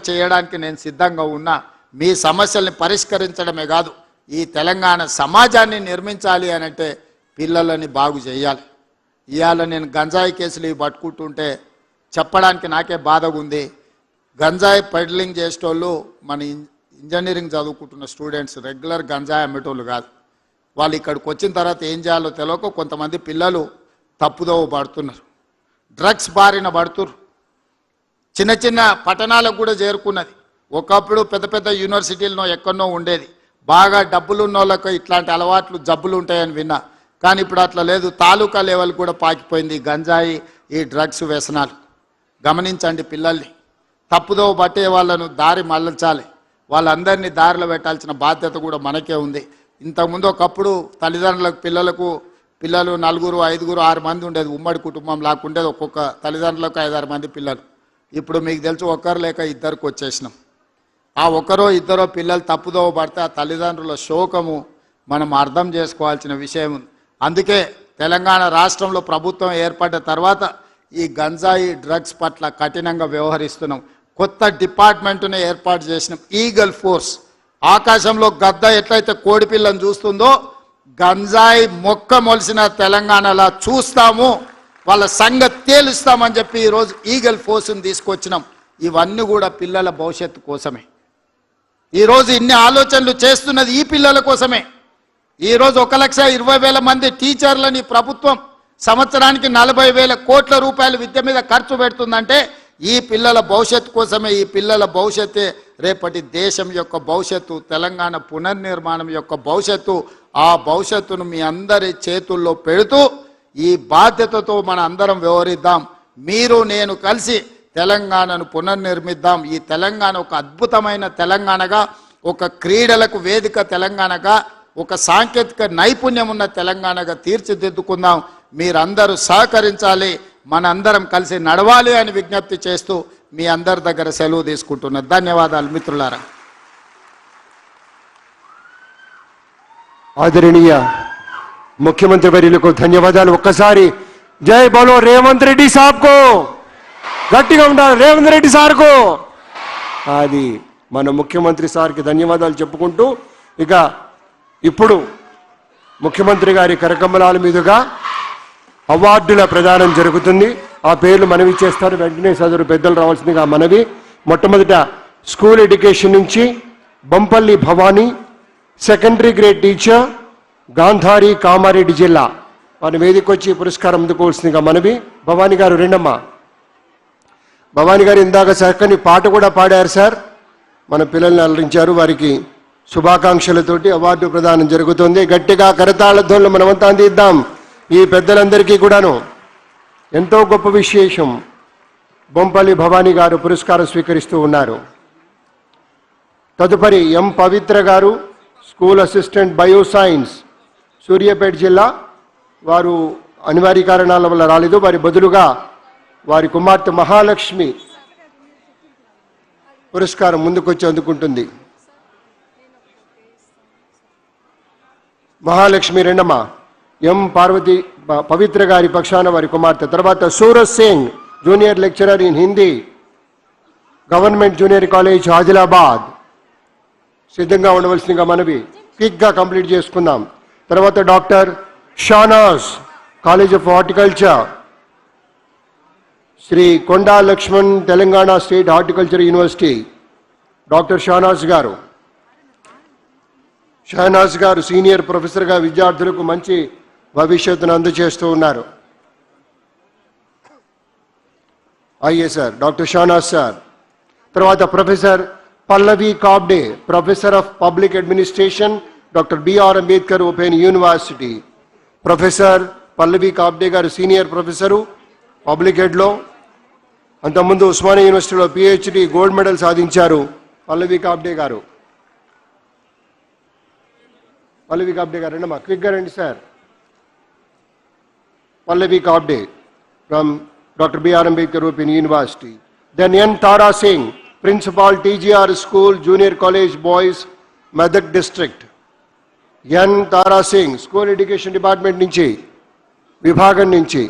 చేయడానికి నేను సిద్ధంగా ఉన్నా. మీ సమస్యల్ని పరిష్కరించడమే కాదు, ఈ తెలంగాణ సమాజాన్ని నిర్మించాలి అని అంటే పిల్లలని బాగు చేయాలి. ఇవాళ నేను గంజాయి కేసులు ఇవి పట్టుకుంటుంటే చెప్పడానికి నాకే బాధగా ఉంది. గంజాయి పెడ్లింగ్ చేసేటోళ్ళు మన ఇంజనీరింగ్ చదువుకుంటున్న స్టూడెంట్స్, రెగ్యులర్ గంజాయి అమ్మేటోళ్ళు కాదు. వాళ్ళు ఇక్కడికి వచ్చిన తర్వాత ఏం చేయాలో తెలియక కొంతమంది పిల్లలు తప్పుదోవ పడుతున్నారు, డ్రగ్స్ బారిన పడుతున్నారు. చిన్న చిన్న పట్టణాలకు కూడా చేరుకున్నది. ఒకప్పుడు పెద్ద పెద్ద యూనివర్సిటీల్లో ఎక్కడో ఉండేది, బాగా డబ్బులున్న వాళ్ళకు ఇట్లాంటి అలవాట్లు జబ్బులు ఉంటాయని విన్నా. కానీ ఇప్పుడు అట్లా లేదు, తాలూకా లెవెల్ కూడా పాకిపోయింది గంజాయి, ఈ డ్రగ్స్ వ్యసనాలు. గమనించండి, పిల్లల్ని తప్పుదోవ పట్టే వాళ్ళను దారి మళ్ళించాలి, వాళ్ళందరినీ దారిలో పెట్టాల్సిన బాధ్యత కూడా మనకే ఉంది. ఇంతకుముందు ఒకప్పుడు తల్లిదండ్రులకు పిల్లలు 4, 5, 6 మంది ఉండేది, ఉమ్మడి కుటుంబం లాక్కుండేది. ఒక్కొక్క తల్లిదండ్రులకు 5-6 మంది పిల్లలు. ఇప్పుడు మీకు తెలుసు ఒకరు లేక ఇద్దరికి వచ్చేసినాం. ఆ ఒకరో ఇద్దరో పిల్లలు తప్పుదోవ పడితే ఆ తల్లిదండ్రుల శోకము మనం అర్థం చేసుకోవాల్సిన విషయం ఉంది. అందుకే తెలంగాణ రాష్ట్రంలో ప్రభుత్వం ఏర్పడ్డ తర్వాత ఈ గంజాయి డ్రగ్స్ పట్ల కఠినంగా వ్యవహరిస్తున్నాం. కొత్త డిపార్ట్మెంట్ను ఏర్పాటు చేసినాం, ఈగల్ ఫోర్స్. ఆకాశంలో గద్ద ఎట్లయితే కోడి పిల్లను చూస్తుందో గంజాయి మొక్క మొలిసిన తెలంగాణలా చూస్తాము, వాళ్ళ సంగతి తేలుస్తామని చెప్పి ఈరోజు ఈగల్ ఫోర్స్ని తీసుకొచ్చినాం. ఇవన్నీ కూడా పిల్లల భవిష్యత్తు కోసమే. ఈరోజు ఇన్ని ఆలోచనలు చేస్తున్నది ఈ పిల్లల కోసమే. ఈరోజు 1,20,000 మంది టీచర్లని ప్రభుత్వం సంవత్సరానికి 40,000 కోట్ల రూపాయలు విద్య మీద ఖర్చు పెడుతుందంటే ఈ పిల్లల భవిష్యత్తు కోసమే. ఈ పిల్లల భవిష్యత్తే రేపటి దేశం యొక్క భవిష్యత్తు, తెలంగాణ పునర్నిర్మాణం యొక్క భవిష్యత్తు. ఆ భవిష్యత్తును మీ అందరి చేతుల్లో పెడుతూ ఈ బాధ్యతతో మన అందరం వ్యవహరిద్దాం. మీరు నేను కలిసి తెలంగాణను పునర్నిర్మిద్దాం. ఈ తెలంగాణ ఒక అద్భుతమైన తెలంగాణగా, ఒక క్రీడలకు వేదిక తెలంగాణగా, ఒక సాంకేతిక నైపుణ్యం ఉన్న తెలంగాణగా తీర్చిదిద్దుకుందాం. మీరందరూ సహకరించాలి, మనందరం కలిసి నడవాలి అని విజ్ఞప్తి చేస్తూ మీ అందరి దగ్గర సెలవు తీసుకుంటున్నాను. ధన్యవాదాలు మిత్రులారా. ఆదరణీయ ముఖ్యమంత్రి వర్యులకు ధన్యవాదాలు. ఒక్కసారి జై బోలో రేవంత్ రెడ్డి సాబ్కు, గట్టిగా ఉండాలి రేవంత్ రెడ్డి సార్కు. అది మన ముఖ్యమంత్రి సార్కి ధన్యవాదాలు చెప్పుకుంటూ ఇక ఇప్పుడు ముఖ్యమంత్రి గారి కరకమలాల మీదుగా అవార్డుల ప్రదానం జరుగుతుంది. ఆ పేర్లు మనవి చేస్తారు, వెంటనే సదరు పెద్దలు రావాల్సిందిగా మనవి. మొట్టమొదట స్కూల్ ఎడ్యుకేషన్ నుంచి Bampalli Bhavani, secondary grade teacher, Gandhari, Kamareddy జిల్లా. వారి వేదికొచ్చి పురస్కారం అందుకోవాల్సిందిగా మనవి. భవానీ గారు రెండమ్మా. భవానీ గారు ఇందాక చక్కని పాట కూడా పాడారు సార్, మన పిల్లల్ని అలరించారు. వారికి శుభాకాంక్షలతోటి అవార్డు ప్రదానం జరుగుతుంది. గట్టిగా కరతాళ ధ్వనులు మనమంతా అందిద్దాం. ఈ పెద్దలందరికీ కూడాను ఎంతో గొప్ప విశేషం. బొంపల్లి భవానీ గారు పురస్కారం స్వీకరిస్తూ ఉన్నారు. తదుపరి ఎం పవిత్ర గారు, స్కూల్ అసిస్టెంట్ బయోసైన్స్, సూర్యాపేట జిల్లా. వారు అనివార్య కారణాల వల్ల రాలేదు. వారి బదులుగా వారి కుమార్తె మహాలక్ష్మి పురస్కారం ముందుకొచ్చి అందుకుంటుంది. మహాలక్ష్మి రెండమ్మ. ఎం పార్వతి పవిత్ర గారి పక్షాన వారి కుమార్తె. తర్వాత Suraj Singh, junior lecturer in Hindi, government junior college Adilabad. సిద్ధంగా ఉండవలసిందిగా మనవి. క్విక్గా కంప్లీట్ చేసుకుందాం. తర్వాత doctor Shahnaz, college of horticulture, Shri Konda Laxman, Telangana state horticulture university. Doctor Shahnaz గారు సీనియర్ ప్రొఫెసర్గా విద్యార్థులకు మంచి భవిష్యత్తును అందజేస్తూ ఉన్నారు. అయ్యే సార్ డాక్టర్ షానాజ్ సార్. తర్వాత professor Pallavi Kabde, professor of public administration, doctor BR Ambedkar open university. Professor Pallavi Kabde గారు సీనియర్ ప్రొఫెసరు పబ్లిక్ ఎడ్లో. అంతకుముందు ఉస్మానియా యూనివర్సిటీలో పిహెచ్డి గోల్డ్ మెడల్ సాధించారు పల్లవి కాబ్డే గారు. రెండమ్మా, క్విక్గా రండి సార్. పల్లవి కాబ్డే from doctor BR Ambedkar open university. Then N Tara Singh, principal TGR school junior college boys, Medak district. N Tara Singh school education department నుంచి, విభాగం నుంచి.